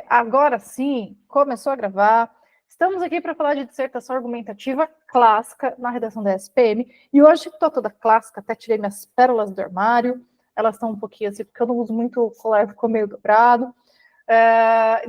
Agora sim, começou a gravar. Estamos aqui para falar de dissertação argumentativa clássica na redação da SPM. E hoje estou toda clássica, até tirei minhas pérolas do armário. Elas estão um pouquinho assim, porque eu não uso muito o colar, ficou meio dobrado.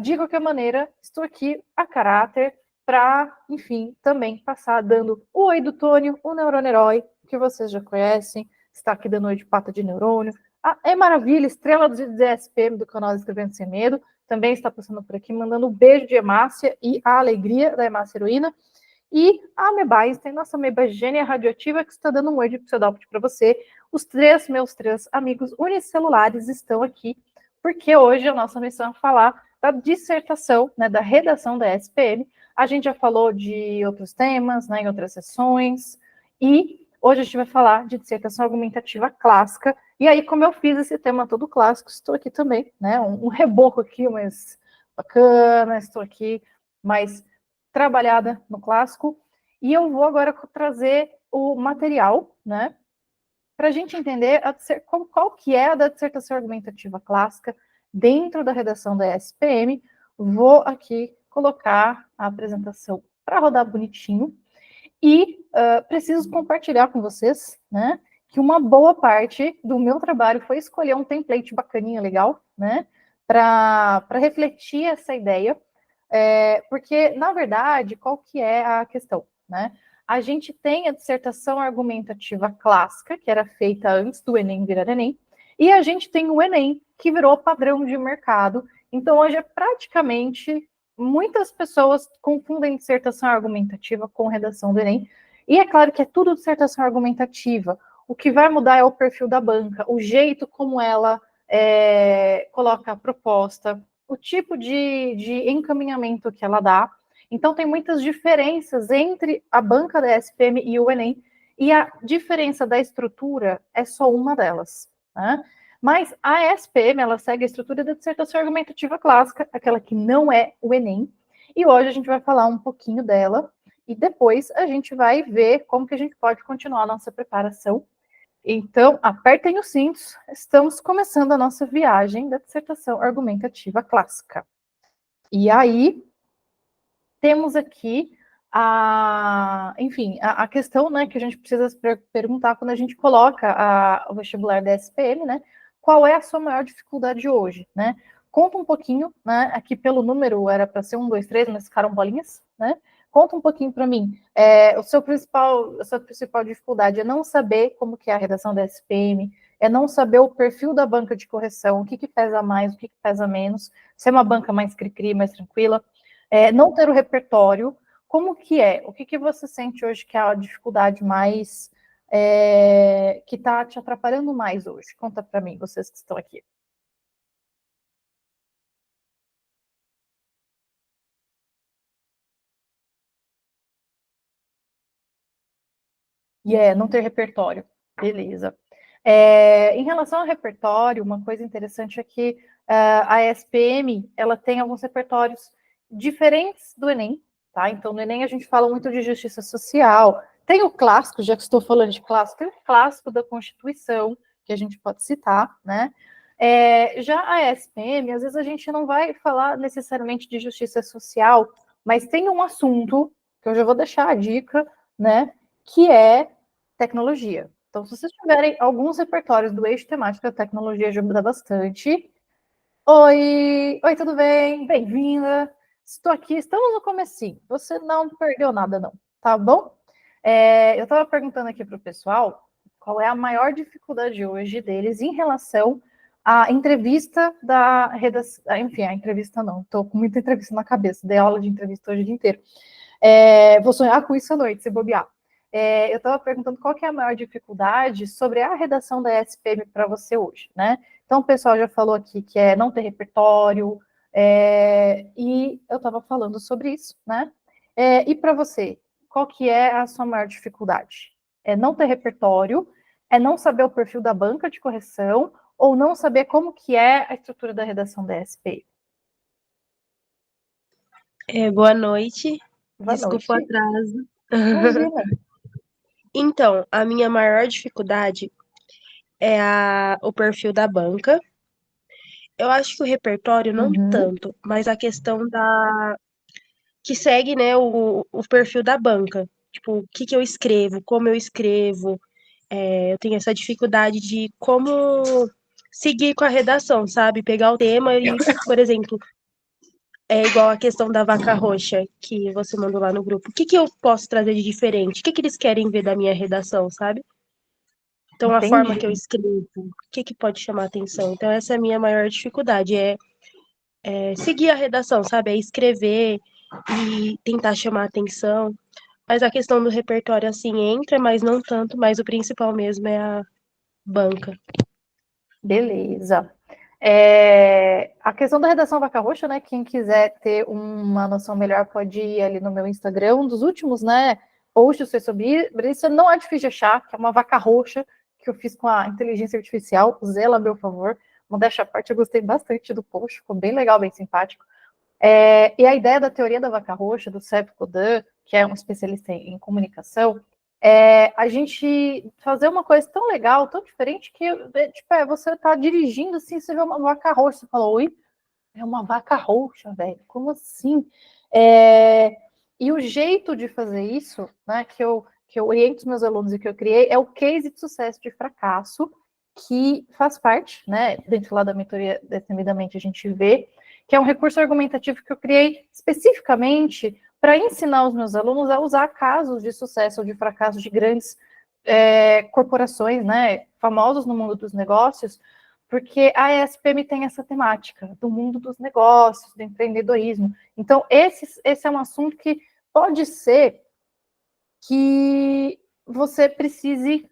De qualquer maneira, estou aqui a caráter para, enfim, também passar dando o oi do Tônio, o neurônio herói, que vocês já conhecem, está aqui dando oi de pata de neurônio. É maravilha, estrela do SPM do canal Escrevendo Sem Medo, também está passando por aqui, mandando um beijo de Emácia e a alegria da Emácia Heroína. E a Ameba Einstein, nossa ameba gênia radioativa, que está dando um oi de pseudópode para você. Meus três amigos unicelulares estão aqui, porque hoje a nossa missão é falar da dissertação, né, da redação da SPM. A gente já falou de outros temas, né, em outras sessões, e hoje a gente vai falar de dissertação argumentativa clássica. E aí, como eu fiz esse tema todo clássico, estou aqui também, né, um reboco aqui, mas bacana, estou aqui mais trabalhada no clássico, e eu vou agora trazer o material, né, para a gente entender qual que é a da dissertação argumentativa clássica dentro da redação da SPM. Vou aqui colocar a apresentação para rodar bonitinho, e preciso compartilhar com vocês, né, que uma boa parte do meu trabalho foi escolher um template bacaninha, legal, né, para refletir essa ideia, porque, na verdade, qual que é a questão, né? A gente tem a dissertação argumentativa clássica, que era feita antes do Enem virar Enem, e a gente tem o Enem, que virou padrão de mercado. Então, hoje é praticamente, muitas pessoas confundem dissertação argumentativa com redação do Enem, e é claro que é tudo dissertação argumentativa. O que vai mudar é o perfil da banca, o jeito como ela coloca a proposta, o tipo de encaminhamento que ela dá. Então, tem muitas diferenças entre a banca da SPM e o Enem, e a diferença da estrutura é só uma delas, né? Mas a SPM, ela segue a estrutura da dissertação argumentativa clássica, aquela que não é o Enem, e hoje a gente vai falar um pouquinho dela, e depois a gente vai ver como que a gente pode continuar a nossa preparação. Então, apertem os cintos, estamos começando a nossa viagem da dissertação argumentativa clássica. E aí, temos aqui a questão, né, que a gente precisa perguntar quando a gente coloca o vestibular da SPM, né, qual é a sua maior dificuldade hoje, né? Conta um pouquinho, né, aqui pelo número era para ser 1, 2, 3, mas ficaram bolinhas, né? Conta um pouquinho para mim, a sua principal dificuldade é não saber como que é a redação da SPM, é não saber o perfil da banca de correção, o que pesa mais, o que pesa menos, se é uma banca mais cri-cri, mais tranquila, não ter o repertório, como que é? O que você sente hoje que é a dificuldade mais, que está te atrapalhando mais hoje? Conta para mim, vocês que estão aqui. Não ter repertório. Beleza. Em relação ao repertório, uma coisa interessante é que a SPM, ela tem alguns repertórios diferentes do Enem, tá? Então, no Enem a gente fala muito de justiça social, tem o clássico, já que estou falando de clássico, tem o clássico da Constituição, que a gente pode citar, né? Já a SPM, às vezes a gente não vai falar necessariamente de justiça social, mas tem um assunto, que eu já vou deixar a dica, né? Que é tecnologia. Então, se vocês tiverem alguns repertórios do eixo temático da tecnologia, ajuda bastante. Oi, tudo bem? Bem-vinda. Estou aqui, estamos no comecinho. Você não perdeu nada, não, tá bom? Eu estava perguntando aqui para o pessoal qual é a maior dificuldade hoje deles em relação à entrevista da redação. Enfim, a entrevista não, estou com muita entrevista na cabeça, dei aula de entrevista hoje o dia inteiro. Vou sonhar com isso à noite, se bobear. Eu estava perguntando qual que é a maior dificuldade sobre a redação da SPM para você hoje, né? Então, o pessoal já falou aqui que é não ter repertório, e eu estava falando sobre isso, né? E para você, qual que é a sua maior dificuldade? É não ter repertório, é não saber o perfil da banca de correção, ou não saber como que é a estrutura da redação da SPM? Boa noite. Boa Desculpa o noite. atraso. Imagina. Então, a minha maior dificuldade é o perfil da banca Eu acho que o repertório não Uhum. tanto, mas a questão da que segue, né, o perfil da banca. Tipo, o que que eu escrevo, como eu escrevo. Eu tenho essa dificuldade de como seguir com a redação, sabe? Pegar o tema e, por exemplo, é igual a questão da vaca roxa que você mandou lá no grupo. O que que eu posso trazer de diferente? O que que eles querem ver da minha redação, sabe? Então, a forma Entendi. que eu escrevo, o que que pode chamar atenção? Então, essa é a minha maior dificuldade, é seguir a redação, sabe? É escrever e tentar chamar atenção. Mas a questão do repertório, assim, entra, mas não tanto, mas o principal mesmo é a banca. Beleza. A questão da redação vaca roxa, né? Quem quiser ter uma noção melhor pode ir ali no meu Instagram. Um dos últimos, né? Posts foi sobre isso. Não é difícil de achar, que é uma vaca roxa que eu fiz com a inteligência artificial. Zela, a meu favor. Modéstia à parte, eu gostei bastante do post, ficou bem legal, bem simpático. E a ideia da teoria da vaca roxa, do Seth Godin, que é um especialista em comunicação, é a gente fazer uma coisa tão legal, tão diferente, que tipo, você está dirigindo assim, você vê uma vaca roxa, você fala, oi, é uma vaca roxa, velho, como assim? E o jeito de fazer isso, né, que eu oriento os meus alunos e que eu criei, é o case de sucesso de fracasso, que faz parte, né, dentro lá da mentoria Destemidamente a gente vê, que é um recurso argumentativo que eu criei especificamente para ensinar os meus alunos a usar casos de sucesso ou de fracasso de grandes corporações, né, famosos no mundo dos negócios, porque a ESPM tem essa temática do mundo dos negócios, do empreendedorismo. Então, esse é um assunto que pode ser que você precise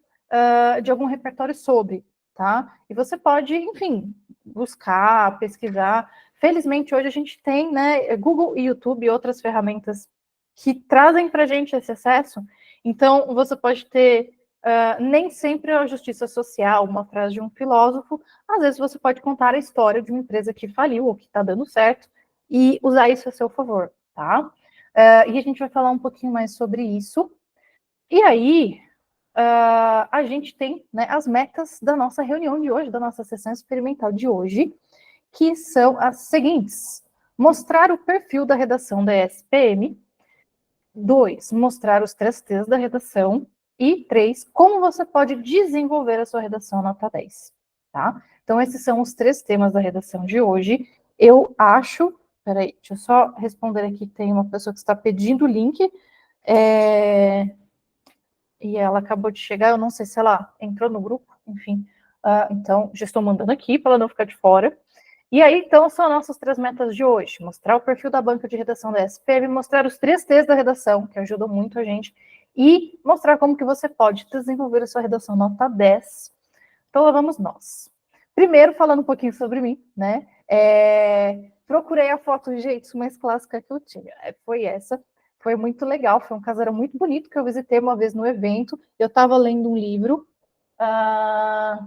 de algum repertório sobre, tá? E você pode, enfim, buscar, pesquisar. Felizmente, hoje a gente tem, né, Google e YouTube e outras ferramentas que trazem para a gente esse acesso. Então, você pode ter nem sempre a justiça social, uma frase de um filósofo, às vezes você pode contar a história de uma empresa que faliu ou que está dando certo e usar isso a seu favor, tá? E a gente vai falar um pouquinho mais sobre isso. E aí, a gente tem, né, as metas da nossa reunião de hoje, da nossa sessão experimental de hoje, que são as seguintes: mostrar o perfil da redação da ESPM. 2, mostrar os 3 T's da redação. E 3, como você pode desenvolver a sua redação nota 10. Tá? Então, esses são os 3 temas da redação de hoje. Eu acho. Peraí, deixa eu só responder aqui. Tem uma pessoa que está pedindo o link. E ela acabou de chegar. Eu não sei se ela entrou no grupo. Enfim. Então, já estou mandando aqui para ela não ficar de fora. E aí, então, são nossas 3 metas de hoje: mostrar o perfil da banca de redação da SPM, mostrar os 3 T's da redação, que ajudam muito a gente, e mostrar como que você pode desenvolver a sua redação nota 10. Então, lá vamos nós. Primeiro, falando um pouquinho sobre mim, né? Procurei a foto, gente, mais clássica que eu tinha. Foi essa. Foi muito legal, foi um casarão muito bonito que eu visitei uma vez no evento. Eu estava lendo um livro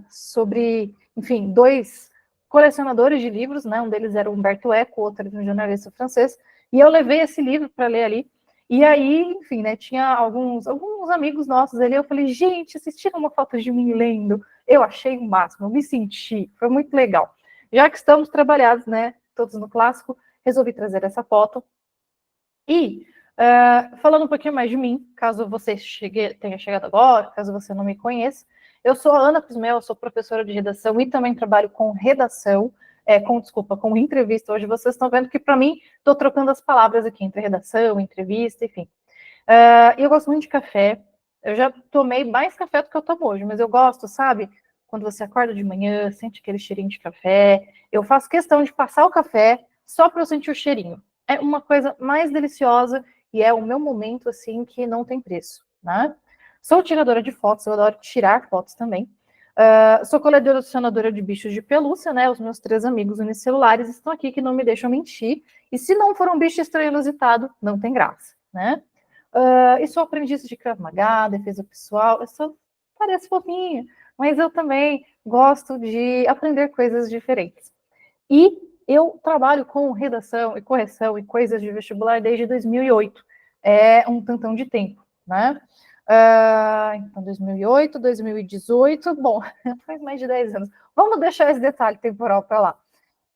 sobre, enfim, 2 colecionadores de livros, né? Um deles era o Humberto Eco, o outro era um jornalista francês, e eu levei esse livro para ler ali. E aí, enfim, né? Tinha alguns amigos nossos ali. Eu falei, gente, vocês tiram uma foto de mim lendo? Eu achei o máximo, eu me senti, foi muito legal. Já que estamos trabalhados, né? Todos no clássico, resolvi trazer essa foto. E falando um pouquinho mais de mim, caso você tenha chegado agora, caso você não me conheça, eu sou a Ana Pismel, eu sou professora de redação e também trabalho com redação, com entrevista. Hoje vocês estão vendo que, para mim, estou trocando as palavras aqui entre redação, entrevista, enfim. E eu gosto muito de café. Eu já tomei mais café do que eu tomo hoje, mas eu gosto, sabe? Quando você acorda de manhã, sente aquele cheirinho de café. Eu faço questão de passar o café só para eu sentir o cheirinho. É uma coisa mais deliciosa e é o meu momento, assim, que não tem preço, né? Sou tiradora de fotos, eu adoro tirar fotos também. Sou colecionadora de bichos de pelúcia, né? Os meus 3 amigos unicelulares estão aqui que não me deixam mentir. E se não for um bicho estranho inusitado, não tem graça, né? E sou aprendiz de Krav Maga, defesa pessoal. Parece fofinha, mas eu também gosto de aprender coisas diferentes. E eu trabalho com redação e correção e coisas de vestibular desde 2008. É um tantão de tempo, né? Então, 2008, 2018, bom, faz mais de 10 anos. Vamos deixar esse detalhe temporal para lá.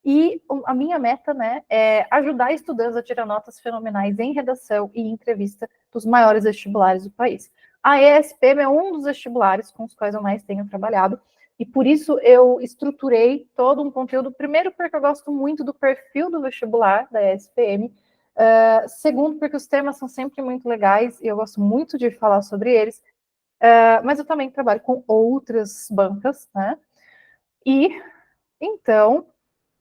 E a minha meta, né, é ajudar estudantes a tirar notas fenomenais em redação e entrevista dos maiores vestibulares do país. A ESPM é um dos vestibulares com os quais eu mais tenho trabalhado, e por isso eu estruturei todo um conteúdo, primeiro porque eu gosto muito do perfil do vestibular da ESPM, segundo porque os temas são sempre muito legais e eu gosto muito de falar sobre eles, mas eu também trabalho com outras bancas, né? E então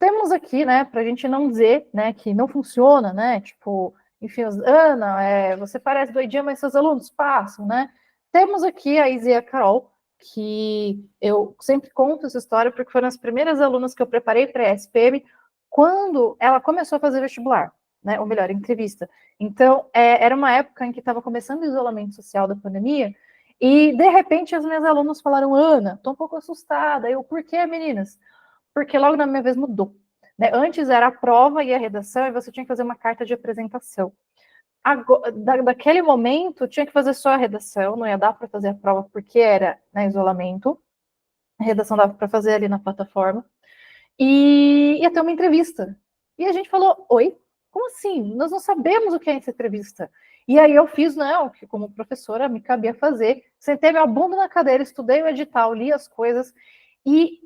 temos aqui, né, para a gente não dizer, né, que não funciona, né, tipo, enfim, Ana, você parece doidinha, mas seus alunos passam, né? Temos aqui a Isa e a Carol, que eu sempre conto essa história porque foram as primeiras alunas que eu preparei para a SPM quando ela começou a fazer vestibular, né, ou melhor, entrevista. Então, era uma época em que estava começando o isolamento social da pandemia e, de repente, as minhas alunas falaram, Ana, estou um pouco assustada. Eu, por quê, meninas? Porque logo na minha vez mudou. Né? Antes era a prova e a redação, e você tinha que fazer uma carta de apresentação. Agora, daquele momento, tinha que fazer só a redação, não ia dar para fazer a prova porque era né, isolamento. A redação dava para fazer ali na plataforma. E ia ter uma entrevista. E a gente falou: oi? Como assim? Nós não sabemos o que é essa entrevista. E aí eu fiz, né, o que como professora me cabia fazer. Sentei minha bunda na cadeira, estudei o edital, li as coisas e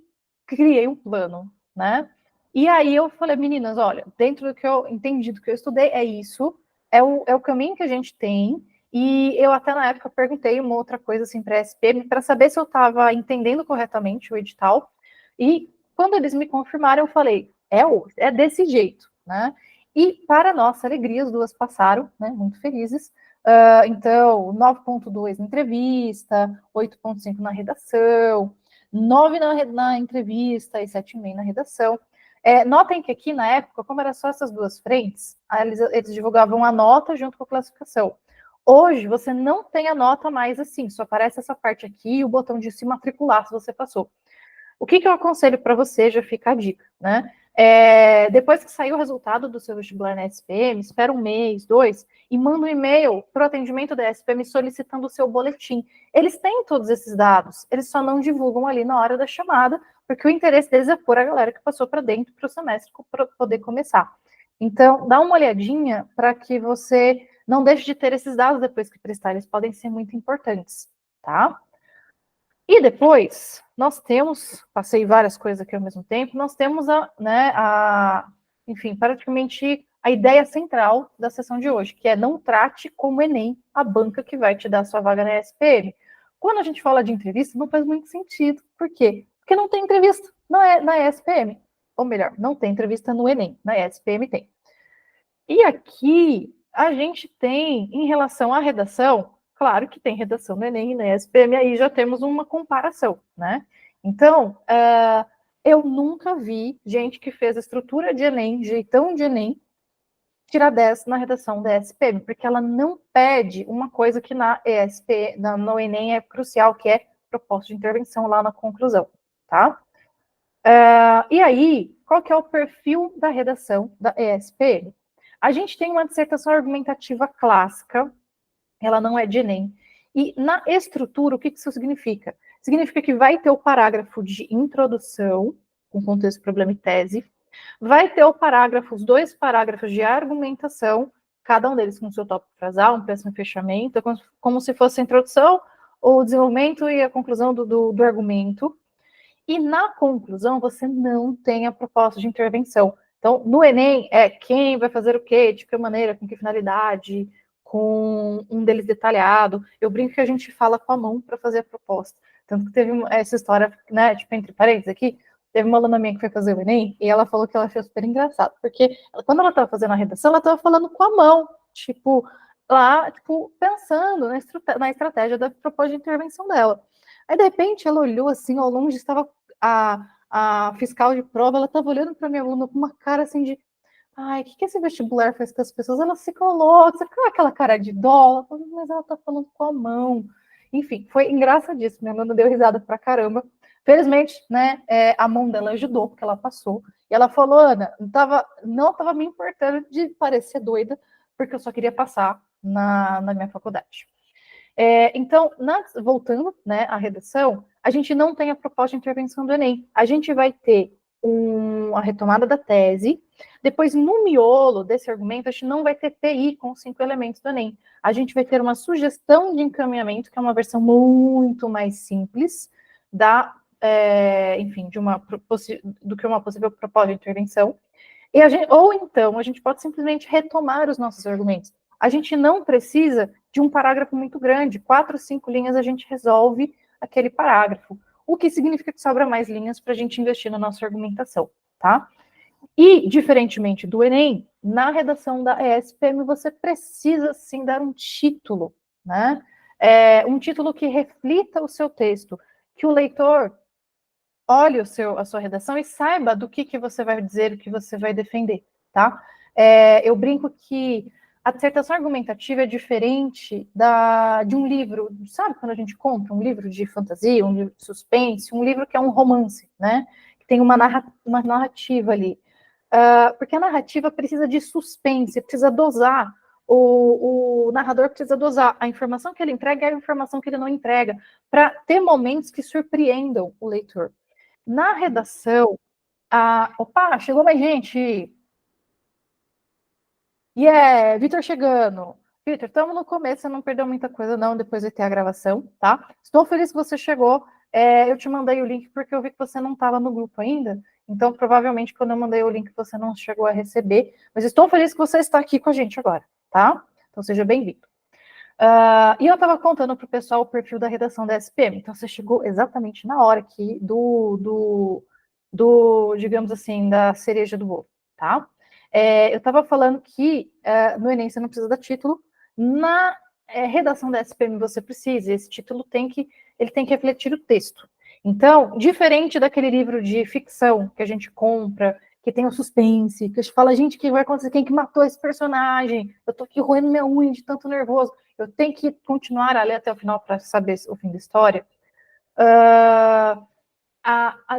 criei um plano, né? E aí eu falei, meninas, olha, dentro do que eu entendi, do que eu estudei, é isso, é o caminho que a gente tem. E eu até na época perguntei uma outra coisa assim para a SP para saber se eu estava entendendo corretamente o edital. E quando eles me confirmaram, eu falei, é desse jeito, né? E para nossa alegria, as duas passaram, né? Muito felizes. Então, 9,2 na entrevista, 8,5 na redação, 9 na entrevista e 7,5 na redação. Notem que aqui na época, como era só essas duas frentes, eles divulgavam a nota junto com a classificação. Hoje você não tem a nota mais assim, só aparece essa parte aqui e o botão de se matricular se você passou. O que eu aconselho para você, já fica a dica, né? Depois que sair o resultado do seu vestibular na SPM, espera um mês, 2, e manda um e-mail para o atendimento da SPM solicitando o seu boletim. Eles têm todos esses dados, eles só não divulgam ali na hora da chamada, porque o interesse deles é pôr a galera que passou para dentro para o semestre para poder começar. Então, dá uma olhadinha para que você não deixe de ter esses dados depois que prestar, eles podem ser muito importantes, tá? E depois, nós temos, passei várias coisas aqui ao mesmo tempo, nós temos enfim, praticamente a ideia central da sessão de hoje, que é não trate como Enem a banca que vai te dar sua vaga na ESPM. Quando a gente fala de entrevista, não faz muito sentido. Por quê? Porque não tem entrevista na ESPM. Ou melhor, não tem entrevista no Enem, na ESPM tem. E aqui, a gente tem, em relação à redação, claro que tem redação no Enem e na ESPM, aí já temos uma comparação, né? Então, eu nunca vi gente que fez a estrutura de Enem, jeitão de Enem, tirar 10 na redação da ESPM, porque ela não pede uma coisa que no Enem é crucial, que é proposta de intervenção lá na conclusão, tá? E aí, qual que é o perfil da redação da ESPM? A gente tem uma dissertação argumentativa clássica, ela não é de Enem. E na estrutura, o que isso significa? Significa que vai ter o parágrafo de introdução, com contexto, problema e tese, vai ter os 2 parágrafos de argumentação, cada um deles com seu tópico frasal, um péssimo fechamento, como se fosse a introdução, o desenvolvimento e a conclusão do argumento. E na conclusão, você não tem a proposta de intervenção. Então, no Enem, quem vai fazer o quê, de que maneira, com que finalidade, com um deles detalhado. Eu brinco que a gente fala com a mão para fazer a proposta. Tanto que teve essa história, né, tipo, entre parênteses aqui, teve uma aluna minha que foi fazer o Enem, e ela falou que ela achou super engraçado, porque quando ela estava fazendo a redação, ela estava falando com a mão, tipo, lá, tipo, pensando na estratégia da proposta de intervenção dela. Aí, de repente, ela olhou assim, ao longe, estava a fiscal de prova, ela estava olhando para minha aluna com uma cara assim de ai, o que esse vestibular faz com as pessoas? Ela se coloca, você fica aquela cara de dó, mas ela tá falando com a mão. Enfim, foi engraçadíssimo, minha aluna deu risada pra caramba. Felizmente, né, a mão dela ajudou, porque ela passou. E ela falou, Ana, não tava me importando de parecer doida, porque eu só queria passar na minha faculdade. Então, voltando né, à redação, a gente não tem a proposta de intervenção do Enem. A gente vai ter a retomada da tese. Depois, no miolo desse argumento, a gente não vai ter PI com os 5 elementos do Enem. A gente vai ter uma sugestão de encaminhamento, que é uma versão muito mais simples enfim, do que uma possível proposta de intervenção. Ou então, a gente pode simplesmente retomar os nossos argumentos. A gente não precisa de um parágrafo muito grande, 4, 5 linhas a gente resolve aquele parágrafo, o que significa que sobra mais linhas para a gente investir na nossa argumentação, tá? E, diferentemente do Enem, na redação da ESPM você precisa, sim, dar um título, né? Um título que reflita o seu texto, que o leitor olhe a sua redação e saiba do que você vai dizer, o que você vai defender, tá? Eu brinco que a dissertação argumentativa é diferente de um livro, sabe quando a gente compra um livro de fantasia, um livro de suspense, um livro que é um romance, né? Que tem uma narrativa ali. Porque a narrativa precisa de suspense, precisa dosar, o narrador precisa dosar a informação que ele entrega e a informação que ele não entrega, para ter momentos que surpreendam o leitor. Na redação, opa, chegou mais gente. Vitor chegando. Vitor, estamos no começo, você não perdeu muita coisa não, depois vai ter a gravação, tá? Estou feliz que você chegou. Eu te mandei o link porque eu vi que você não estava no grupo ainda, então provavelmente quando eu mandei o link você não chegou a receber, mas estou feliz que você está aqui com a gente agora, tá? Então seja bem-vindo. E eu estava contando para o pessoal o perfil da redação da SPM, então você chegou exatamente na hora aqui digamos assim, da cereja do bolo, tá? Eu estava falando que no Enem você não precisa dar título, na redação da SPM você precisa, esse título ele tem que refletir o texto. Então, diferente daquele livro de ficção que a gente compra, que tem o suspense, que a gente fala, gente, o que vai acontecer? Quem que matou esse personagem? Eu tô aqui roendo minha unha de tanto nervoso. Eu tenho que continuar a ler até o final para saber o fim da história. A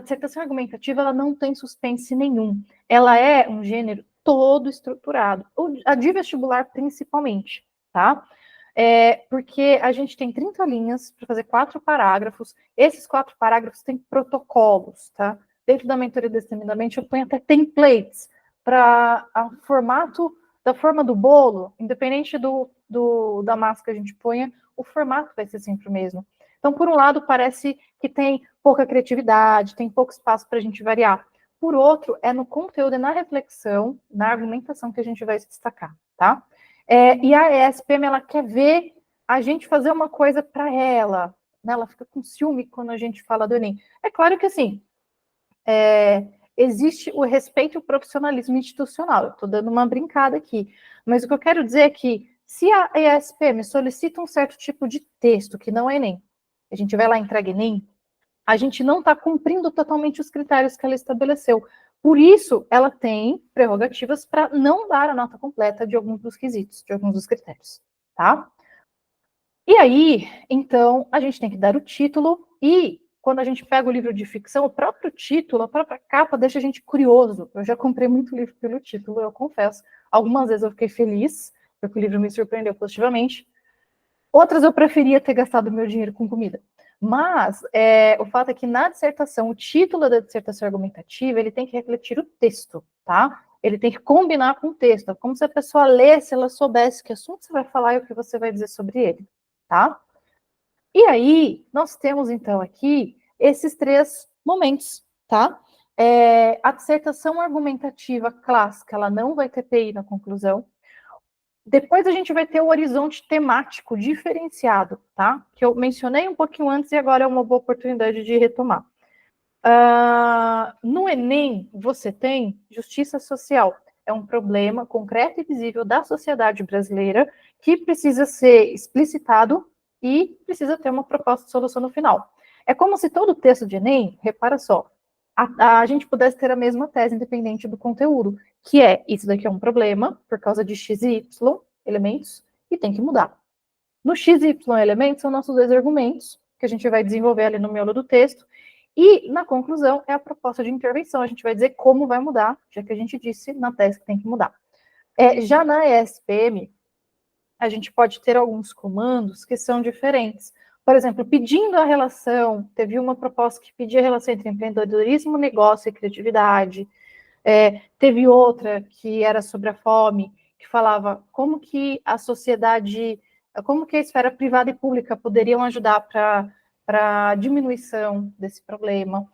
dissertação argumentativa ela não tem suspense nenhum. Ela é um gênero todo estruturado. A de vestibular, principalmente, tá? Porque a gente tem 30 linhas para fazer 4 parágrafos. Esses 4 parágrafos têm protocolos, tá? Dentro da mentoria destemidamente, eu ponho até templates para da forma do bolo, independente da massa que a gente ponha, o formato vai ser sempre o mesmo. Então, por um lado, parece que tem pouca criatividade, tem pouco espaço para a gente variar. Por outro, é no conteúdo, é na reflexão, na argumentação que a gente vai se destacar, tá? E a ESPM, ela quer ver a gente fazer uma coisa para ela, né? Ela fica com ciúme quando a gente fala do Enem. É claro que, assim, existe o respeito e o profissionalismo institucional. Eu estou dando uma brincada aqui. Mas o que eu quero dizer é que, se a ESPM solicita um certo tipo de texto, que não é Enem, a gente vai lá e entrega Enem, a gente não está cumprindo totalmente os critérios que ela estabeleceu. Por isso, ela tem prerrogativas para não dar a nota completa de alguns dos quesitos, de alguns dos critérios, tá? E aí, então, a gente tem que dar o título e, quando a gente pega o livro de ficção, o próprio título, a própria capa deixa a gente curioso. Eu já comprei muito livro pelo título, eu confesso. Algumas vezes eu fiquei feliz, porque o livro me surpreendeu positivamente. Outras eu preferia ter gastado meu dinheiro com comida. Mas o fato é que na dissertação, o título da dissertação argumentativa, ele tem que refletir o texto, tá? Ele tem que combinar com o texto. É como se a pessoa lesse, ela soubesse que assunto você vai falar e o que você vai dizer sobre ele, tá? E aí, nós temos então aqui esses 3 momentos, tá? A dissertação argumentativa clássica, ela não vai ter PI na conclusão. Depois a gente vai ter o horizonte temático diferenciado, tá? Que eu mencionei um pouquinho antes e agora é uma boa oportunidade de retomar. No Enem, você tem justiça social. É um problema concreto e visível da sociedade brasileira que precisa ser explicitado e precisa ter uma proposta de solução no final. É como se todo texto de Enem, repara só, a gente pudesse ter a mesma tese independente do conteúdo, que isso daqui é um problema por causa de x e y elementos e tem que mudar. No x e y elementos são nossos 2 argumentos que a gente vai desenvolver ali no miolo do texto e na conclusão é a proposta de intervenção. A gente vai dizer como vai mudar, já que a gente disse na tese que tem que mudar. Já na ESPM, a gente pode ter alguns comandos que são diferentes. por exemplo, pedindo a relação, teve uma proposta que pedia a relação entre empreendedorismo, negócio e criatividade. Teve outra que era sobre a fome, que falava como que a sociedade, como que a esfera privada e pública poderiam ajudar para a diminuição desse problema.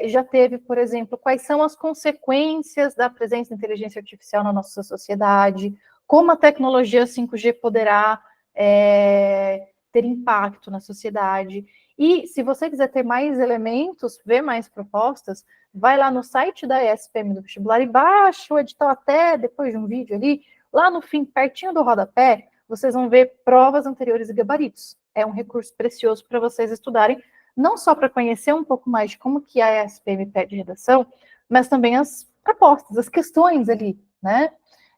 Já teve, por exemplo, quais são as consequências da presença da inteligência artificial na nossa sociedade, como a tecnologia 5G poderá ter impacto na sociedade. E se você quiser ter mais elementos, ver mais propostas, vai lá no site da ESPM do vestibular e baixa o edital até depois de um vídeo ali, lá no fim, pertinho do rodapé, vocês vão ver provas anteriores e gabaritos. É um recurso precioso para vocês estudarem, não só para conhecer um pouco mais de como que a ESPM pede redação, mas também as propostas, as questões ali, né?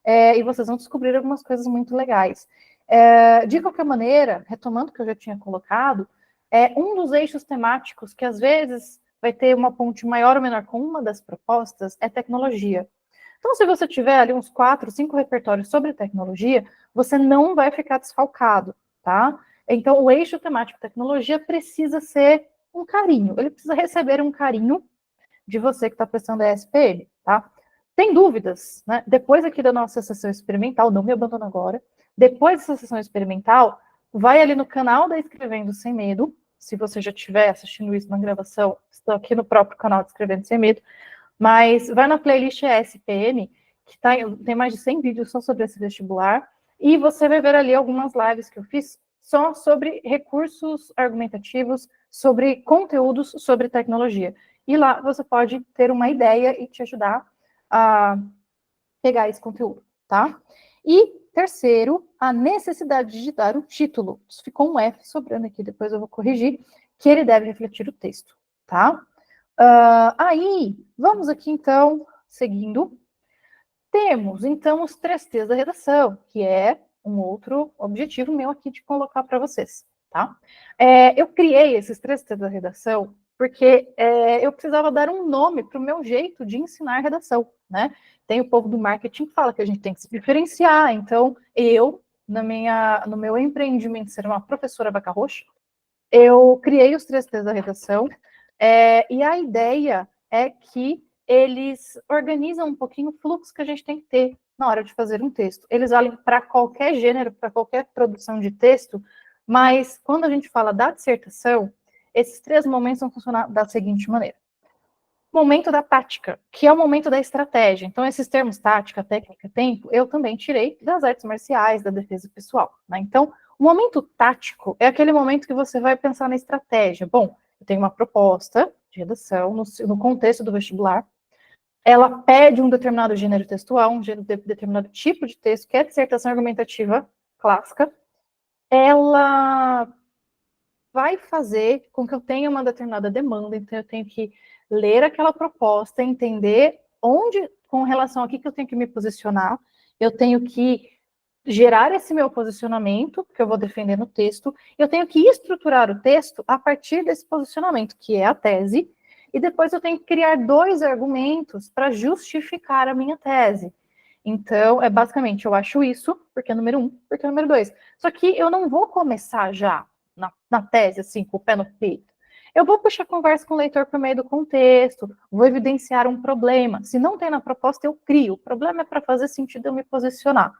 E vocês vão descobrir algumas coisas muito legais. De qualquer maneira, retomando o que eu já tinha colocado, um dos eixos temáticos que às vezes vai ter uma ponte maior ou menor com uma das propostas é tecnologia. Então, se você tiver ali uns 4, 5 repertórios sobre tecnologia, você não vai ficar desfalcado, tá? Então, o eixo temático tecnologia precisa ser um carinho, ele precisa receber um carinho de você que está prestando a ESPM, tá? Tem dúvidas, né? Depois aqui da nossa sessão experimental, não me abandona agora, depois dessa sessão experimental, vai ali no canal da Escrevendo Sem Medo, se você já estiver assistindo isso na gravação, estou aqui no próprio canal de Escrevendo Sem Medo, mas vai na playlist ESPM, que tem mais de 100 vídeos só sobre esse vestibular, e você vai ver ali algumas lives que eu fiz só sobre recursos argumentativos, sobre conteúdos sobre tecnologia. E lá você pode ter uma ideia e te ajudar a pegar esse conteúdo, tá? E terceiro, a necessidade de dar o título. Ficou um F sobrando aqui, depois eu vou corrigir, que ele deve refletir o texto, tá? Aí, vamos aqui então, seguindo. Temos, então, os 3T's da redação, que é um outro objetivo meu aqui de colocar para vocês, tá? Eu criei esses 3T's da redação porque eu precisava dar um nome para o meu jeito de ensinar redação, né? Tem o povo do marketing que fala que a gente tem que se diferenciar, então eu, no meu empreendimento de ser uma professora vaca roxa, eu criei os 3T's da redação, e a ideia é que eles organizam um pouquinho o fluxo que a gente tem que ter na hora de fazer um texto. Eles valem para qualquer gênero, para qualquer produção de texto, mas quando a gente fala da dissertação, esses 3 momentos vão funcionar da seguinte maneira. Momento da tática, que é o momento da estratégia. Então, esses termos tática, técnica, tempo, eu também tirei das artes marciais, da defesa pessoal, né? Então, o momento tático é aquele momento que você vai pensar na estratégia. Bom, eu tenho uma proposta de redação no contexto do vestibular, ela pede um determinado gênero textual, determinado tipo de texto, que é dissertação argumentativa clássica, ela vai fazer com que eu tenha uma determinada demanda, então eu tenho que ler aquela proposta, entender onde, com relação a que eu tenho que me posicionar, eu tenho que gerar esse meu posicionamento, que eu vou defender no texto, eu tenho que estruturar o texto a partir desse posicionamento, que é a tese, e depois eu tenho que criar 2 argumentos para justificar a minha tese. Então, basicamente, eu acho isso, porque é número 1, porque é número 2. Só que eu não vou começar já na tese, assim, com o pé no peito. Eu vou puxar conversa com o leitor por meio do contexto, vou evidenciar um problema. Se não tem na proposta, eu crio. O problema é para fazer sentido eu me posicionar,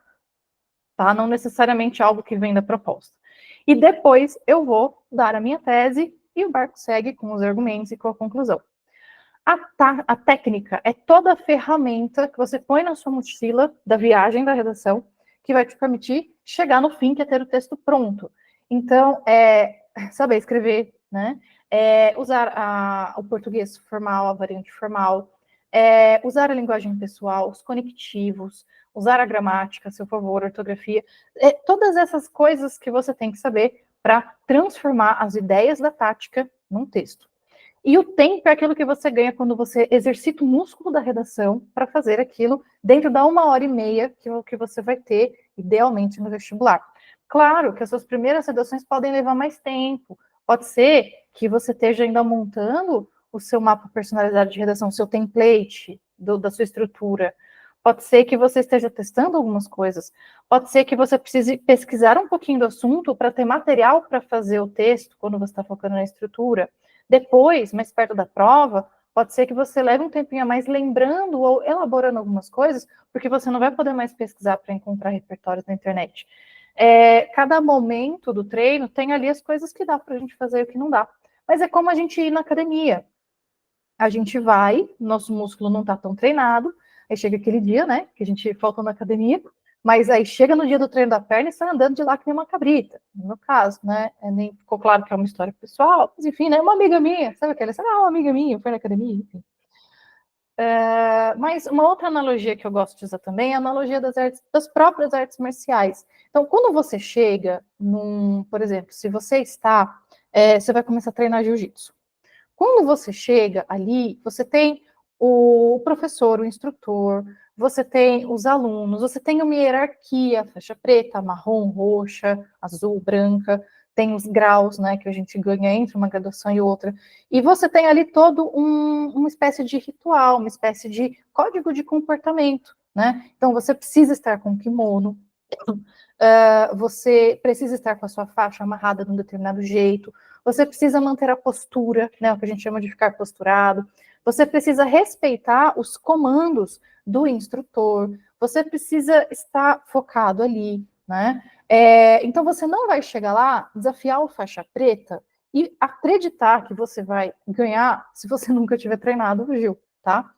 tá? Não necessariamente algo que vem da proposta. E depois eu vou dar a minha tese e o barco segue com os argumentos e com a conclusão. A técnica é toda a ferramenta que você põe na sua mochila da viagem da redação que vai te permitir chegar no fim, que é ter o texto pronto. Então, saber escrever, né? Usar o português formal, a variante formal, usar a linguagem pessoal, os conectivos, usar a gramática a seu favor, a ortografia, todas essas coisas que você tem que saber para transformar as ideias da tática num texto. E o tempo é aquilo que você ganha quando você exercita o músculo da redação para fazer aquilo dentro da 1h30 que você vai ter, idealmente, no vestibular. Claro que as suas primeiras redações podem levar mais tempo. Pode ser que você esteja ainda montando o seu mapa personalizado de redação, o seu template da sua estrutura. Pode ser que você esteja testando algumas coisas. Pode ser que você precise pesquisar um pouquinho do assunto para ter material para fazer o texto, quando você está focando na estrutura. Depois, mais perto da prova, pode ser que você leve um tempinho a mais lembrando ou elaborando algumas coisas, porque você não vai poder mais pesquisar para encontrar repertórios na internet. Cada momento do treino tem ali as coisas que dá para a gente fazer e o que não dá. Mas é como a gente ir na academia. A gente vai, nosso músculo não está tão treinado, aí chega aquele dia, né, que a gente faltou na academia, mas aí chega no dia do treino da perna e sai andando de lá que nem uma cabrita, no meu caso, né, nem ficou claro que é uma história pessoal, mas enfim, né, uma amiga minha, sabe aquela, uma amiga minha, foi na academia, enfim. Mas uma outra analogia que eu gosto de usar também é a analogia das próprias artes marciais. Então, quando você chega por exemplo, se você você vai começar a treinar jiu-jitsu. Quando você chega ali, você tem o professor, o instrutor, você tem os alunos, você tem uma hierarquia, faixa preta, marrom, roxa, azul, branca, tem os graus, né, que a gente ganha entre uma graduação e outra, e você tem ali todo uma espécie de ritual, uma espécie de código de comportamento, né? Então você precisa estar com kimono, você precisa estar com a sua faixa amarrada de um determinado jeito, você precisa manter a postura, né, o que a gente chama de ficar posturado, você precisa respeitar os comandos do instrutor, você precisa estar focado ali, né? Então você não vai chegar lá, desafiar o faixa preta e acreditar que você vai ganhar se você nunca tiver treinado, Gil, tá?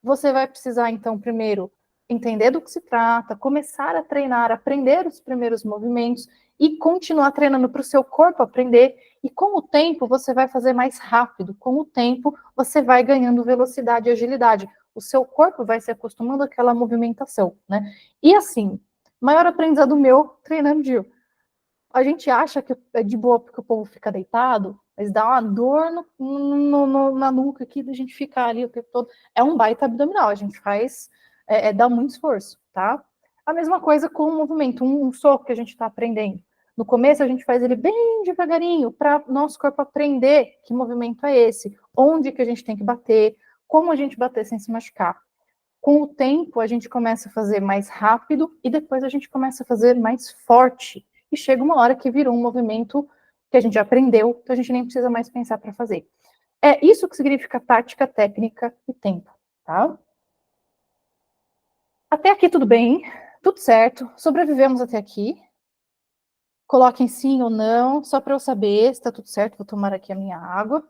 Você vai precisar, então, primeiro, entender do que se trata, começar a treinar, aprender os primeiros movimentos e continuar treinando para o seu corpo aprender. E com o tempo, você vai fazer mais rápido. Com o tempo, você vai ganhando velocidade e agilidade. O seu corpo vai se acostumando àquela movimentação, né? E assim, maior aprendizado meu treinando Jiu. A gente acha que é de boa porque o povo fica deitado, mas dá uma dor na nuca aqui da gente ficar ali o tempo todo. É um baita abdominal, a gente faz, dá muito esforço, tá? A mesma coisa com o movimento, um soco que a gente está aprendendo. No começo a gente faz ele bem devagarinho, para nosso corpo aprender que movimento é esse, onde que a gente tem que bater, como a gente bater sem se machucar. Com o tempo, a gente começa a fazer mais rápido e depois a gente começa a fazer mais forte. E chega uma hora que virou um movimento que a gente já aprendeu, então a gente nem precisa mais pensar para fazer. É isso que significa tática, técnica e tempo, tá? Até aqui tudo bem, tudo certo, sobrevivemos até aqui. Coloquem sim ou não, só para eu saber se está tudo certo, vou tomar aqui a minha água.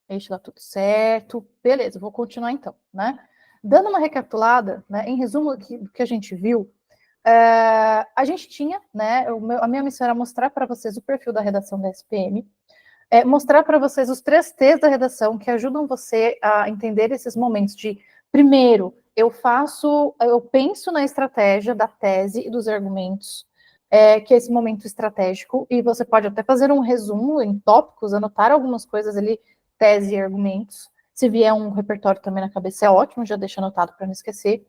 Está tudo certo. Beleza, vou continuar então, né? Dando uma recapitulada, né, em resumo do que a gente viu, a gente tinha, né, a minha missão era mostrar para vocês o perfil da redação da SPM, mostrar para vocês os 3 T's da redação que ajudam você a entender esses momentos de, primeiro, eu penso na estratégia da tese e dos argumentos, que é esse momento estratégico, e você pode até fazer um resumo em tópicos, anotar algumas coisas ali, tese e argumentos. Se vier um repertório também na cabeça, é ótimo, já deixa anotado para não esquecer.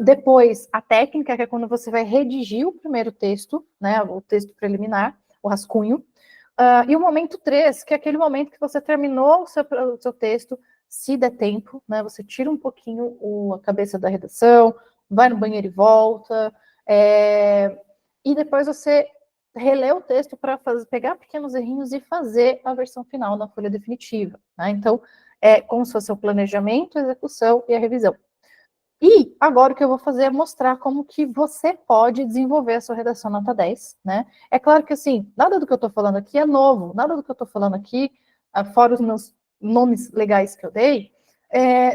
Depois, a técnica, que é quando você vai redigir o primeiro texto, né, o texto preliminar, o rascunho. E o momento 3, que é aquele momento que você terminou o seu texto, se der tempo, né, você tira um pouquinho a cabeça da redação, vai no banheiro e volta, e depois você relê o texto para pegar pequenos errinhos e fazer a versão final na folha definitiva. Né? Então, é como se fosse o planejamento, a execução e a revisão. E agora o que eu vou fazer é mostrar como que você pode desenvolver a sua redação nota 10, né? É claro que, assim, nada do que eu estou falando aqui é novo, nada do que eu estou falando aqui, fora os meus nomes legais que eu dei,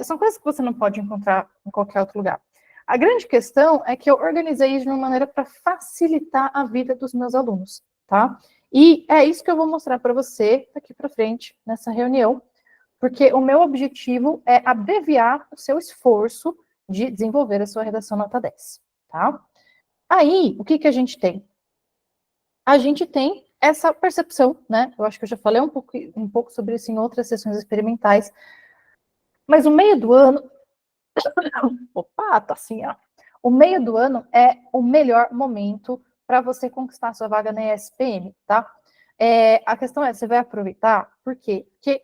são coisas que você não pode encontrar em qualquer outro lugar. A grande questão é que eu organizei isso de uma maneira para facilitar a vida dos meus alunos, tá? E é isso que eu vou mostrar para você daqui para frente, nessa reunião, porque o meu objetivo é abreviar o seu esforço de desenvolver a sua redação nota 10, tá? Aí, o que que a gente tem? A gente tem essa percepção, né? Eu acho que eu já falei um pouco sobre isso em outras sessões experimentais, mas o meio do ano... Opa, tá assim, ó. O meio do ano é o melhor momento para você conquistar a sua vaga na ESPM, tá? A questão é, você vai aproveitar? Por quê? Porque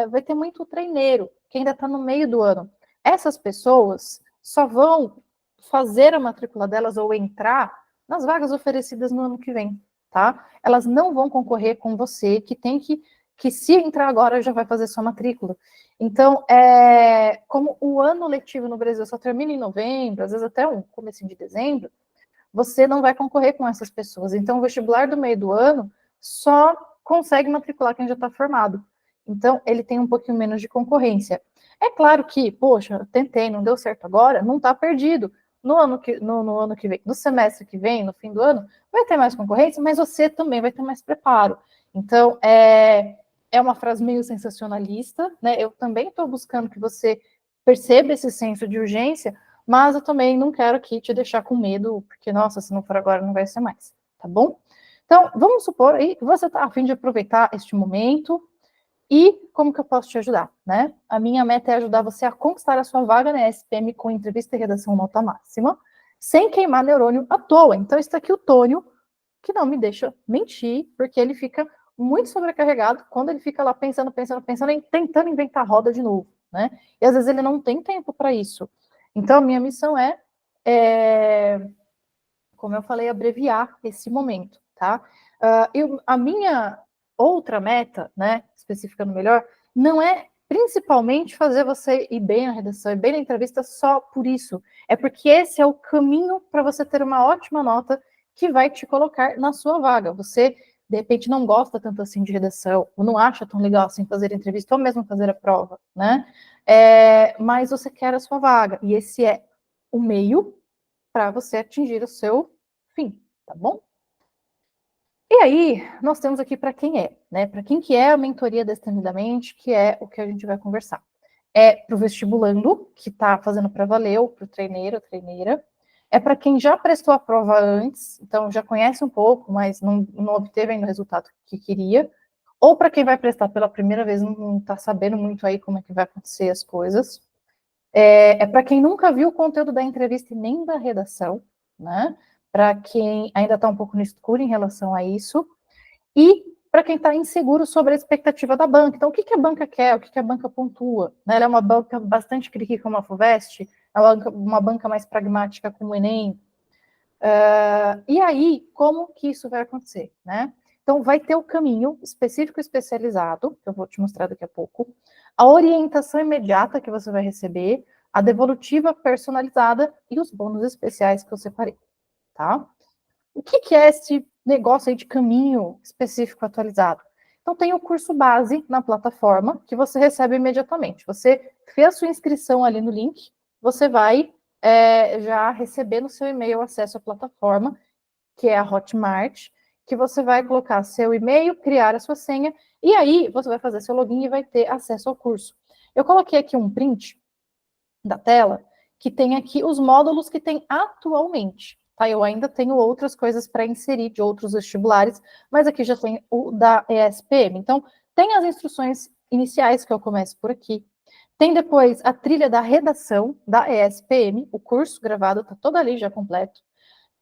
vai ter muito treineiro, que ainda está no meio do ano. Essas pessoas só vão fazer a matrícula delas ou entrar nas vagas oferecidas no ano que vem, tá? Elas não vão concorrer com você, que se entrar agora já vai fazer sua matrícula. Então, como o ano letivo no Brasil só termina em novembro, às vezes até um começo de dezembro, você não vai concorrer com essas pessoas. Então, o vestibular do meio do ano só consegue matricular quem já está formado. Então, ele tem um pouquinho menos de concorrência. É claro que, poxa, tentei, não deu certo agora, não está perdido. No ano que vem, no semestre que vem, no fim do ano, vai ter mais concorrência, mas você também vai ter mais preparo. Então, é uma frase meio sensacionalista, né? Eu também estou buscando que você perceba esse senso de urgência, mas eu também não quero aqui te deixar com medo, porque, nossa, se não for agora, não vai ser mais, tá bom? Então, vamos supor aí que você está a fim de aproveitar este momento e como que eu posso te ajudar, né? A minha meta é ajudar você a conquistar a sua vaga na SPM com entrevista e redação nota máxima, sem queimar neurônio à toa. Então, está aqui o Tônio, que não me deixa mentir, porque ele fica muito sobrecarregado quando ele fica lá pensando, tentando inventar roda de novo, né? E às vezes ele não tem tempo para isso. Então, a minha missão como eu falei, abreviar esse momento, tá? A minha outra meta, né, especificando melhor, não é principalmente fazer você ir bem na redação, ir bem na entrevista só por isso. É porque esse é o caminho para você ter uma ótima nota que vai te colocar na sua vaga. Você, de repente, não gosta tanto assim de redação, ou não acha tão legal assim fazer entrevista, ou mesmo fazer a prova, né? Mas você quer a sua vaga, e esse é o meio para você atingir o seu fim, tá bom? E aí, nós temos aqui para quem é, né? Para quem que é a mentoria Destemidamente, que é o que a gente vai conversar. É para o vestibulando, que está fazendo para valer, ou para o treineiro, treineira. É para quem já prestou a prova antes, então já conhece um pouco, mas não obteve ainda o resultado que queria. Ou para quem vai prestar pela primeira vez, não está sabendo muito aí como é que vai acontecer as coisas. Para quem nunca viu o conteúdo da entrevista e nem da redação, né? Para quem ainda está um pouco no escuro em relação a isso, e para quem está inseguro sobre a expectativa da banca. Então, o que a banca quer, o que a banca pontua? Né? Ela é uma banca bastante crítica como a FUVEST, é uma banca mais pragmática como o Enem. E aí, como que isso vai acontecer? Né? Então, vai ter o caminho específico e especializado, que eu vou te mostrar daqui a pouco, a orientação imediata que você vai receber, a devolutiva personalizada e os bônus especiais que eu separei, tá? O que é esse negócio aí de caminho específico atualizado? Então, tem o curso base na plataforma que você recebe imediatamente. Você fez a sua inscrição ali no link, você vai já receber no seu e-mail acesso à plataforma, que é a Hotmart, que você vai colocar seu e-mail, criar a sua senha, e aí você vai fazer seu login e vai ter acesso ao curso. Eu coloquei aqui um print da tela, que tem aqui os módulos que tem atualmente. Tá? Eu ainda tenho outras coisas para inserir de outros vestibulares, mas aqui já tem o da ESPM. Então, tem as instruções iniciais, que eu começo por aqui. Tem depois a trilha da redação da ESPM, o curso gravado está todo ali já completo.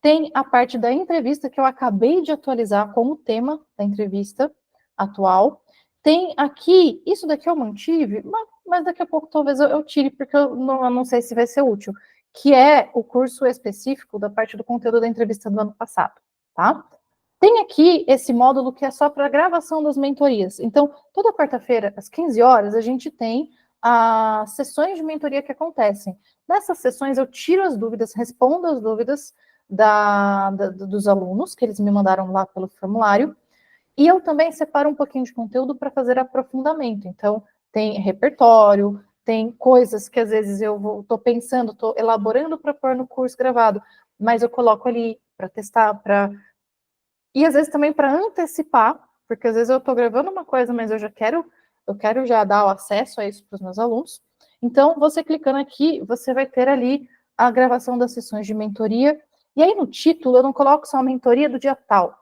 Tem a parte da entrevista que eu acabei de atualizar com o tema da entrevista atual. Tem aqui, isso daqui eu mantive, mas daqui a pouco talvez eu tire, porque eu não sei se vai ser útil, que é o curso específico da parte do conteúdo da entrevista do ano passado, tá? Tem aqui esse módulo que é só para gravação das mentorias. Então, toda quarta-feira, às 15 horas, a gente tem as sessões de mentoria que acontecem. Nessas sessões, eu tiro as dúvidas, respondo as dúvidas dos alunos, que eles me mandaram lá pelo formulário, e eu também separo um pouquinho de conteúdo para fazer aprofundamento. Então, tem repertório, tem coisas que às vezes eu estou pensando, estou elaborando para pôr no curso gravado, mas eu coloco ali para testar, e às vezes também para antecipar, porque às vezes eu estou gravando uma coisa, mas eu quero já dar o acesso a isso para os meus alunos. Então, você clicando aqui, você vai ter ali a gravação das sessões de mentoria. E aí no título eu não coloco só a mentoria do dia tal.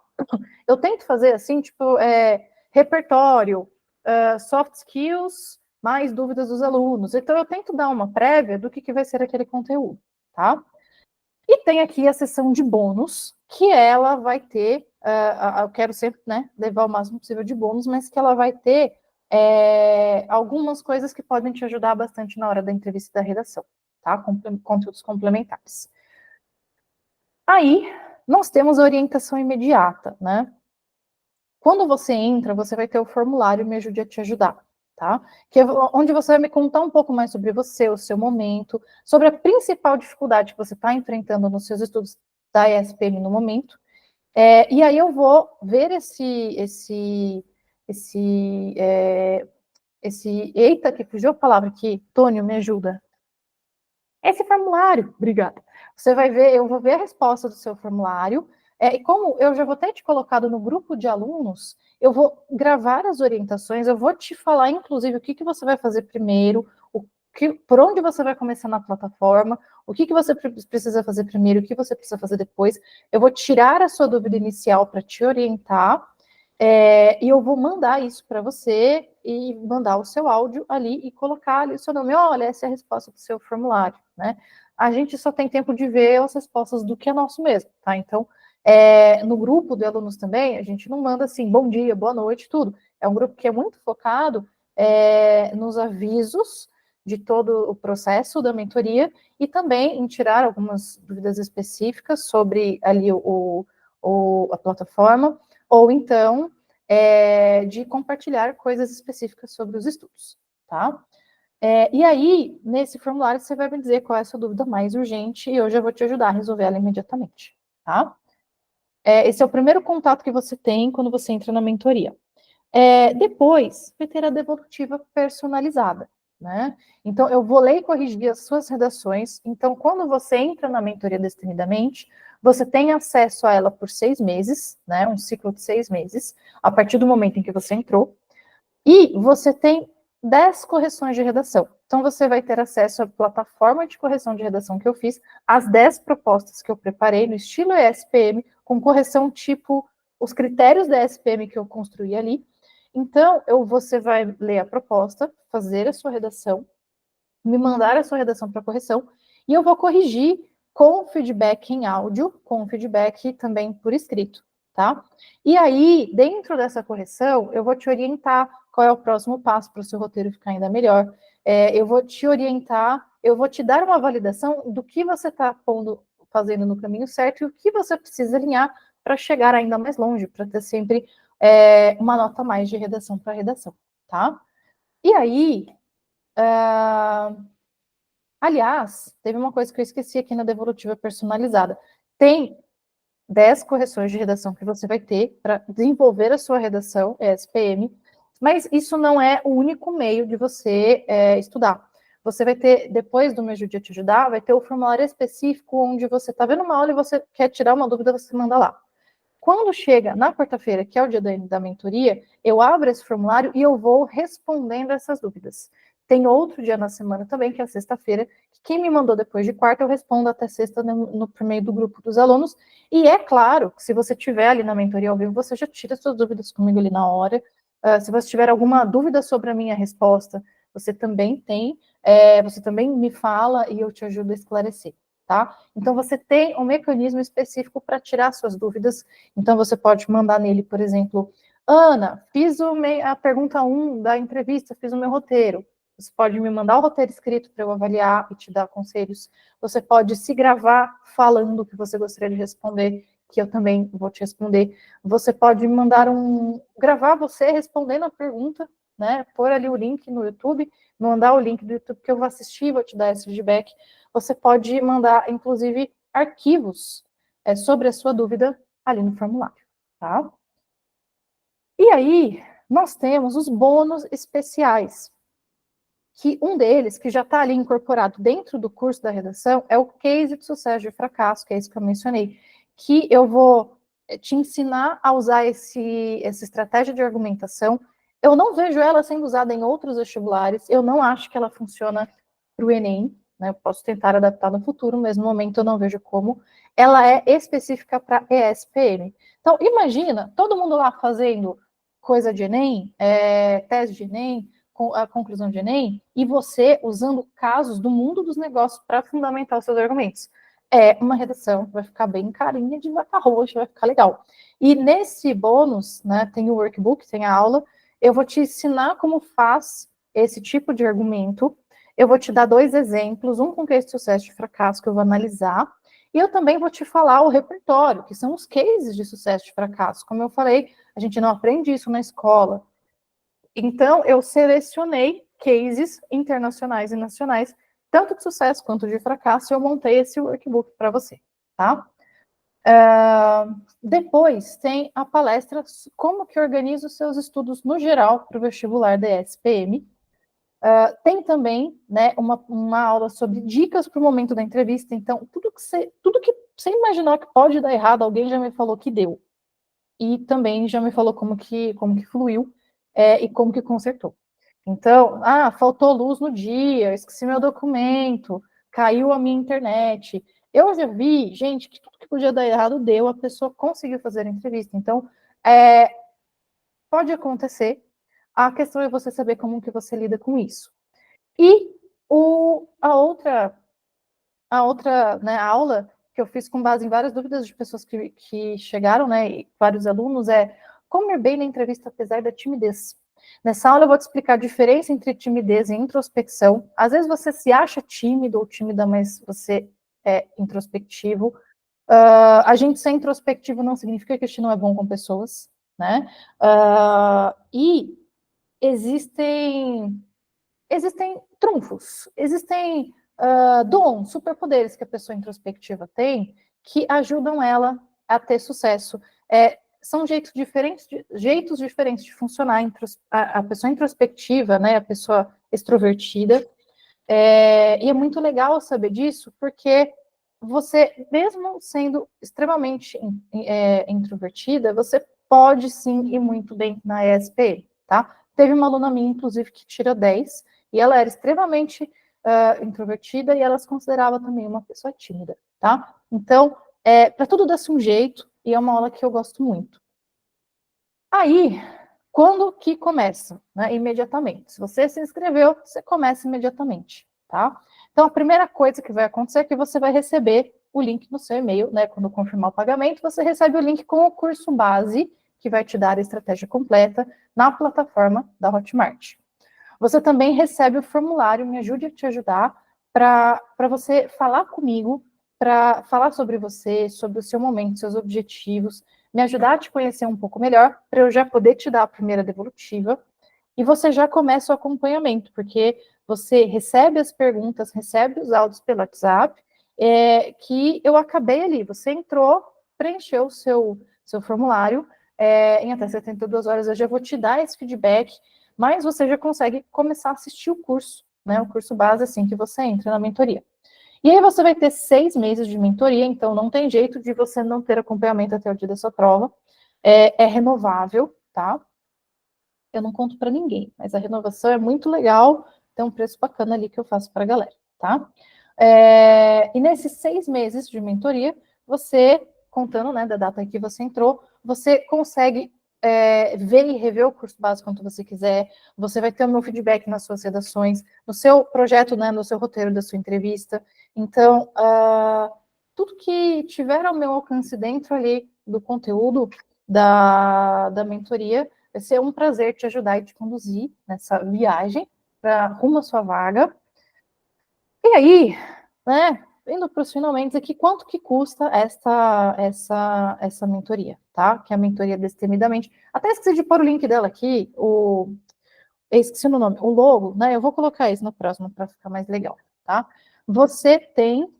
Eu tento fazer assim, tipo, repertório, soft skills, mais dúvidas dos alunos. Então eu tento dar uma prévia do que vai ser aquele conteúdo, tá? E tem aqui a seção de bônus, que ela vai ter, eu quero sempre, né, levar o máximo possível de bônus, mas que ela vai ter algumas coisas que podem te ajudar bastante na hora da entrevista e da redação, tá? Conteúdos complementares. Aí, nós temos a orientação imediata, né? Quando você entra, você vai ter o formulário Me Ajude a Te Ajudar, tá? Que é onde você vai me contar um pouco mais sobre você, o seu momento, sobre a principal dificuldade que você está enfrentando nos seus estudos da ESPM no momento. E aí eu vou ver eita, que fugiu a palavra aqui, Tônio, me ajuda. Esse formulário, obrigada. Você vai ver, eu vou ver a resposta do seu formulário, e como eu já vou ter te colocado no grupo de alunos, eu vou gravar as orientações, eu vou te falar, inclusive, o que você vai fazer primeiro, por onde você vai começar na plataforma, o que você precisa fazer primeiro, o que você precisa fazer depois. Eu vou tirar a sua dúvida inicial para te orientar, e eu vou mandar isso para você e mandar o seu áudio ali e colocar ali o seu nome. Olha, essa é a resposta do seu formulário, né? A gente só tem tempo de ver as respostas do que é nosso mesmo, tá? Então, no grupo de alunos também, a gente não manda assim, bom dia, boa noite, tudo. É um grupo que é muito focado nos avisos de todo o processo da mentoria e também em tirar algumas dúvidas específicas sobre ali a plataforma, ou então de compartilhar coisas específicas sobre os estudos, tá? E aí, nesse formulário, você vai me dizer qual é a sua dúvida mais urgente e eu já vou te ajudar a resolver ela imediatamente, tá? Esse é o primeiro contato que você tem quando você entra na mentoria. Depois, vai ter a devolutiva personalizada, né? Então, eu vou ler e corrigir as suas redações. Então, quando você entra na mentoria destemidamente, você tem acesso a ela por 6 meses, né? Um ciclo de 6 meses, a partir do momento em que você entrou. E você tem 10 correções de redação. Então, você vai ter acesso à plataforma de correção de redação que eu fiz, as 10 propostas que eu preparei no estilo ESPM, com correção tipo os critérios da ESPM que eu construí ali. Então, você vai ler a proposta, fazer a sua redação, me mandar a sua redação para correção, e eu vou corrigir com feedback em áudio, com feedback também por escrito, tá? E aí, dentro dessa correção, eu vou te orientar qual é o próximo passo para o seu roteiro ficar ainda melhor. Eu vou te orientar, eu vou te dar uma validação do que você está fazendo no caminho certo e o que você precisa alinhar para chegar ainda mais longe, para ter sempre uma nota a mais de redação para redação, tá? E aí, aliás, teve uma coisa que eu esqueci aqui na devolutiva personalizada. Tem 10 correções de redação que você vai ter para desenvolver a sua redação ESPM, mas isso não é o único meio de você estudar. Você vai ter, depois do Me Ajude a Te Ajudar, vai ter o formulário específico onde você está vendo uma aula e você quer tirar uma dúvida, você manda lá. Quando chega na quarta-feira, que é o dia da mentoria, eu abro esse formulário e eu vou respondendo essas dúvidas. Tem outro dia na semana também, que é a sexta-feira, que quem me mandou depois de quarta, eu respondo até sexta por meio do grupo dos alunos. E é claro que se você tiver ali na mentoria ao vivo, você já tira suas dúvidas comigo ali na hora. Se você tiver alguma dúvida sobre a minha resposta, você também tem, você também me fala e eu te ajudo a esclarecer. Tá? Então, você tem um mecanismo específico para tirar suas dúvidas. Então, você pode mandar nele, por exemplo, Ana, fiz a pergunta 1 da entrevista, fiz o meu roteiro. Você pode me mandar o roteiro escrito para eu avaliar e te dar conselhos. Você pode se gravar falando o que você gostaria de responder, que eu também vou te responder. Você pode me mandar gravar você respondendo a pergunta, né? Pôr ali o link no YouTube, mandar o link do YouTube que eu vou assistir, vou te dar esse feedback. Você pode mandar, inclusive, arquivos sobre a sua dúvida ali no formulário, tá? E aí, nós temos os bônus especiais, que um deles, que já está ali incorporado dentro do curso da redação, é o case de sucesso e fracasso, que é isso que eu mencionei, que eu vou te ensinar a usar essa estratégia de argumentação. Eu não vejo ela sendo usada em outros vestibulares, eu não acho que ela funciona para o Enem, né? Eu posso tentar adaptar no futuro, mas no momento eu não vejo como. Ela é específica para ESPM. Então, imagina, todo mundo lá fazendo coisa de Enem, tese de Enem, a conclusão de Enem, e você usando casos do mundo dos negócios para fundamentar os seus argumentos. É uma redação, vai ficar bem carinha de vaca roxa, vai ficar legal. E nesse bônus, né, tem o workbook, tem a aula, eu vou te ensinar como faz esse tipo de argumento, eu vou te dar 2 exemplos, um com case de sucesso e de fracasso que eu vou analisar, e eu também vou te falar o repertório, que são os cases de sucesso e de fracasso. Como eu falei, a gente não aprende isso na escola. Então, eu selecionei cases internacionais e nacionais, tanto de sucesso quanto de fracasso, e eu montei esse workbook para você, tá? Depois tem a palestra Como que organiza os seus estudos no geral para o vestibular da ESPM. Tem também, né, uma aula sobre dicas para o momento da entrevista. Então, tudo que você imaginar que pode dar errado, alguém já me falou que deu. E também já me falou como que fluiu e como que consertou. Então, faltou luz no dia, esqueci meu documento, caiu a minha internet. Eu já vi, gente, que tudo que podia dar errado deu, a pessoa conseguiu fazer a entrevista. Então, pode acontecer. A questão é você saber como que você lida com isso. E a outra né, aula que eu fiz com base em várias dúvidas de pessoas que chegaram, né, e vários alunos, é como ir bem na entrevista apesar da timidez. Nessa aula eu vou te explicar a diferença entre timidez e introspecção. Às vezes você se acha tímido ou tímida, mas você é introspectivo. A gente ser introspectivo não significa que a gente não é bom com pessoas, né? E existem trunfos, existem dons, superpoderes que a pessoa introspectiva tem que ajudam ela a ter sucesso. São jeitos diferentes de funcionar. A pessoa introspectiva, né, a pessoa extrovertida, e é muito legal saber disso, porque você, mesmo sendo extremamente introvertida, você pode sim ir muito bem na ESP, tá? Teve uma aluna minha, inclusive, que tirou 10, e ela era extremamente introvertida, e ela se considerava também uma pessoa tímida, tá? Então, para tudo dá-se um jeito, e é uma aula que eu gosto muito. Aí, quando que começa? Né? Imediatamente. Se você se inscreveu, você começa imediatamente, tá? Então, a primeira coisa que vai acontecer é que você vai receber o link no seu e-mail, né? Quando confirmar o pagamento, você recebe o link com o curso base, que vai te dar a estratégia completa na plataforma da Hotmart. Você também recebe o formulário Me Ajude a Te Ajudar, para você falar comigo, para falar sobre você, sobre o seu momento, seus objetivos, me ajudar a te conhecer um pouco melhor, para eu já poder te dar a primeira devolutiva, e você já começa o acompanhamento, porque você recebe as perguntas, recebe os áudios pelo WhatsApp, que eu acabei ali, você entrou, preencheu o seu formulário, em até 72 horas eu já vou te dar esse feedback, mas você já consegue começar a assistir o curso, né, o curso base, assim que você entra na mentoria. E aí você vai ter 6 meses de mentoria, então não tem jeito de você não ter acompanhamento até o dia da sua prova. É renovável, tá? Eu não conto para ninguém, mas a renovação é muito legal, tem um preço bacana ali que eu faço para a galera, tá? E nesses 6 meses de mentoria, você, contando, né, da data em que você entrou, você consegue ver e rever o curso básico quanto você quiser, você vai ter o meu feedback nas suas redações, no seu projeto, né, no seu roteiro da sua entrevista. Então, tudo que tiver ao meu alcance dentro ali do conteúdo da mentoria, vai ser um prazer te ajudar e te conduzir nessa viagem rumo à sua vaga. E aí, né, indo para os finalmente aqui, quanto que custa essa mentoria, tá? Que é a mentoria Destemidamente. Até esqueci de pôr o link dela aqui, eu esqueci o nome, o logo, né? Eu vou colocar isso no próximo para ficar mais legal, tá? Você tem,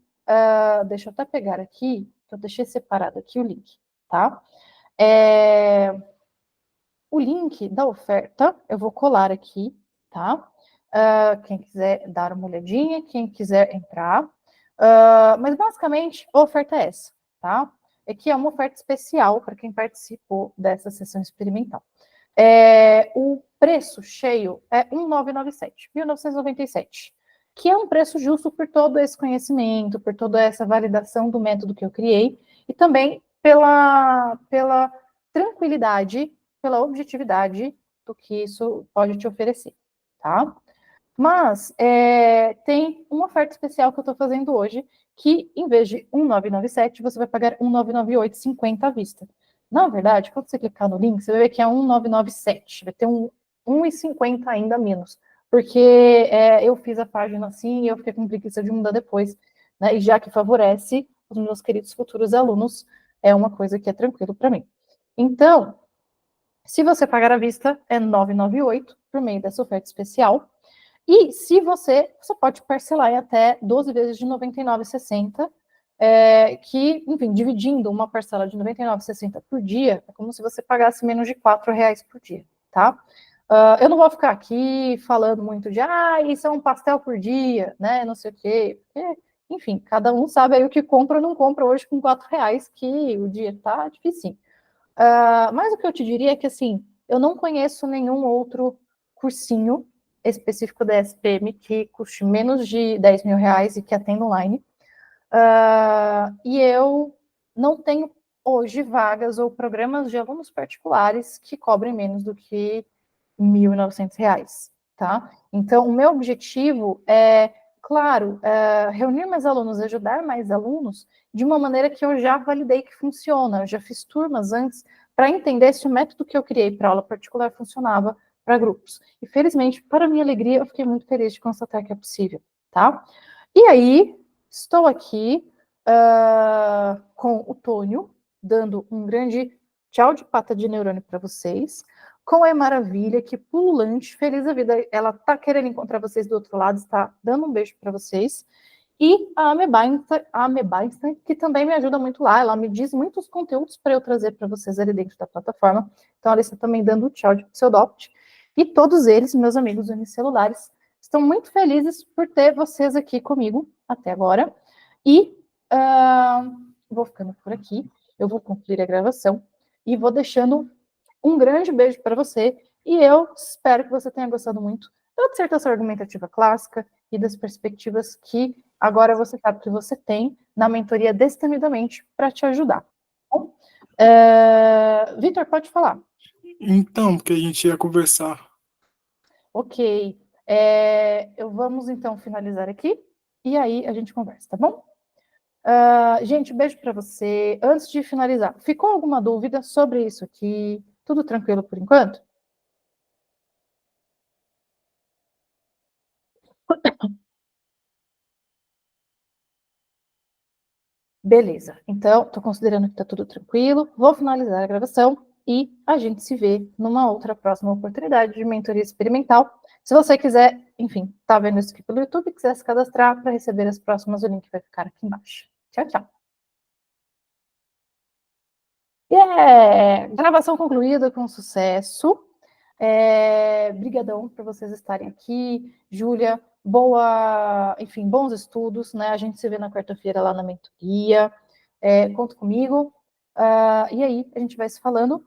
deixa eu até pegar aqui, eu deixei separado aqui o link, tá? O link da oferta, eu vou colar aqui, tá? Quem quiser dar uma olhadinha, quem quiser entrar. Mas basicamente, a oferta é essa, tá? É que é uma oferta especial para quem participou dessa sessão experimental. O preço cheio é 1.997, que é um preço justo por todo esse conhecimento, por toda essa validação do método que eu criei, e também pela tranquilidade, pela objetividade do que isso pode te oferecer, tá? Mas tem uma oferta especial que eu estou fazendo hoje, que em vez de 1.997, você vai pagar 1.998,50 à vista. Na verdade, quando você clicar no link, você vai ver que é 1.997, vai ter 1,50 ainda menos, porque eu fiz a página assim e eu fiquei com preguiça de mudar depois, né? E já que favorece os meus queridos futuros alunos, é uma coisa que é tranquilo para mim. Então, se você pagar à vista, é 998 por meio dessa oferta especial. E se você pode parcelar em até 12 vezes de R$ 99,60, que, enfim, dividindo uma parcela de R$ 99,60 por dia, é como se você pagasse menos de R$ 4 por dia, tá? Eu não vou ficar aqui falando muito de, isso é um pastel por dia, né, não sei o quê, porque, enfim, cada um sabe aí o que compra ou não compra hoje com R$ 4, que o dia tá difícil. Mas o que eu te diria é que, assim, eu não conheço nenhum outro cursinho específico da SPM que custe menos de R$ 10.000 e que atenda online. E eu não tenho hoje vagas ou programas de alunos particulares que cobrem menos do que R$ 1.900, tá? Então, o meu objetivo é, claro, reunir mais alunos, ajudar mais alunos de uma maneira que eu já validei que funciona. Eu já fiz turmas antes para entender se o método que eu criei para aula particular funcionava para grupos. E, felizmente, para minha alegria, eu fiquei muito feliz de constatar que é possível, tá? E aí, estou aqui com o Tônio, dando um grande tchau de pata de neurônio para vocês, com a Maravilha, que pululante, feliz da vida, ela tá querendo encontrar vocês do outro lado, está dando um beijo para vocês, e a Ameba Einstein, que também me ajuda muito lá, ela me diz muitos conteúdos para eu trazer para vocês ali dentro da plataforma, então ela está também dando o tchau de pseudopt, e todos eles, meus amigos unicelulares, estão muito felizes por ter vocês aqui comigo até agora, e vou ficando por aqui, eu vou concluir a gravação, e vou deixando um grande beijo para você e eu espero que você tenha gostado muito da dissertação argumentativa clássica e das perspectivas que agora você sabe que você tem na mentoria Destemidamente para te ajudar. Bom, Vitor, pode falar. Então, porque a gente ia conversar. Ok. Vamos então finalizar aqui e aí a gente conversa, tá bom? Gente, beijo para você. Antes de finalizar, ficou alguma dúvida sobre isso aqui? Tudo tranquilo por enquanto? Beleza. Então, estou considerando que está tudo tranquilo. Vou finalizar a gravação e a gente se vê numa outra próxima oportunidade de mentoria experimental. Se você quiser, enfim, tá vendo isso aqui pelo YouTube, quiser se cadastrar para receber as próximas, o link vai ficar aqui embaixo. Tchau, tchau. Gravação concluída com sucesso. Brigadão por vocês estarem aqui. Júlia, enfim, bons estudos, né? A gente se vê na quarta-feira lá na mentoria. Conta comigo. E aí, a gente vai se falando.